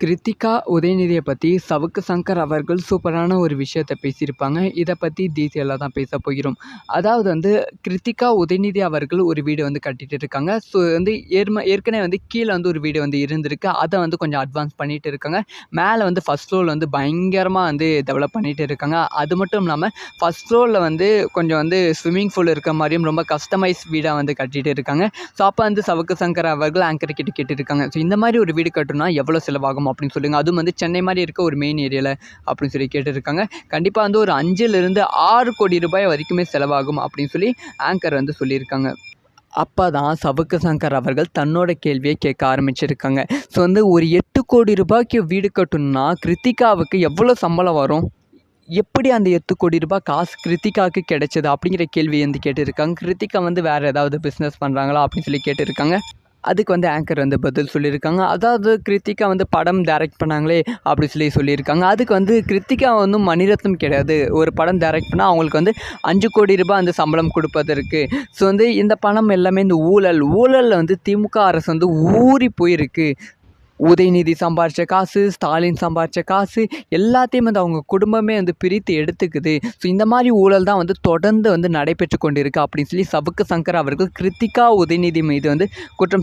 கிருத்திகா உதயநிதியை பற்றி சவுக்கு சங்கர் அவர்கள் சூப்பரான ஒரு விஷயத்தை பேசியிருப்பாங்க. இதை பற்றி டீட்டெயிலாக தான் பேச போகிறோம். அதாவது கிருத்திகா உதயநிதி அவர்கள் ஒரு வீடு கட்டிட்டு இருக்காங்க. ஸோ ஏற்கனவே கீழே ஒரு வீடு இருந்திருக்கு. அதை கொஞ்சம் அட்வான்ஸ் பண்ணிட்டு இருக்காங்க. மேலே ஃபர்ஸ்ட் ஃப்ளோரில் பயங்கரமாக டெவலப் பண்ணிட்டு இருக்காங்க. அது மட்டும் இல்லாமல் ஃபர்ஸ்ட் ஃப்ளோரில் கொஞ்சம் ஸ்விம்மிங் பூல் இருக்க மாதிரியும் ரொம்ப கஸ்டமைஸ் வீடாக கட்டிட்டு இருக்காங்க. ஸோ அப்போ சவுக்கு சங்கர் அவர்கள் ஆங்கர் கிட்ட கேட்டுருக்காங்க. ஸோ இந்த மாதிரி ஒரு வீடு கட்டணும்னா எவ்வளோ செலவாகும் அப்படின்னு சொல்லுங்க. அதுவும் சென்னை மாதிரி இருக்க ஒரு மெயின் ஏரியாவில் அப்படின்னு சொல்லி கேட்டுருக்காங்க. கண்டிப்பாக ஒரு 5 to 6 கோடி ரூபாய் வரைக்குமே செலவாகும் அப்படின்னு சொல்லி ஆங்கர் சொல்லியிருக்காங்க. அப்போ தான் சவுக்கு சங்கர் அவர்கள் தன்னோட கேள்வியை கேட்க ஆரம்பிச்சிருக்காங்க. ஸோ ஒரு 8 கோடி ரூபாய்க்கு வீடு கட்டணும்னா கிருத்திகாவுக்கு எவ்வளோ சம்பளம் வரும், எப்படி அந்த 8 கோடி ரூபாய் காசு கிருத்திகாவுக்கு கிடைச்சது அப்படிங்கிற கேள்வி கேட்டிருக்காங்க. கிருத்திகா வேறு ஏதாவது பிஸ்னஸ் பண்ணுறாங்களா அப்படின்னு சொல்லி கேட்டிருக்காங்க. அதுக்கு ஆங்கர் பதில் சொல்லியிருக்காங்க. அதாவது கிருத்திகா படம் டைரக்ட் பண்ணாங்களே அப்படி சொல்லியிருக்காங்க. அதுக்கு கிருத்திகா மணிரத்னம் கிடையாது. ஒரு படம் டைரக்ட் பண்ணால் அவங்களுக்கு 5 கோடி ரூபாய் சம்பளம் கொடுப்பதற்கு. ஸோ இந்த பணம் எல்லாமே இந்த ஊழலில் திமுக அரசு ஊறி போயிருக்கு. உதயநிதி சம்பாரித்த காசு, ஸ்டாலின் சம்பாரித்த காசு எல்லாத்தையும் அவங்க குடும்பமே பிரித்து எடுத்துக்குது. ஸோ இந்த மாதிரி ஊழல் தான் தொடர்ந்து நடைபெற்று கொண்டிருக்கு அப்படின்னு சொல்லி சவுக்கு சங்கர் அவர்கள் கிருத்திகா உதயநிதி மீது குற்றம்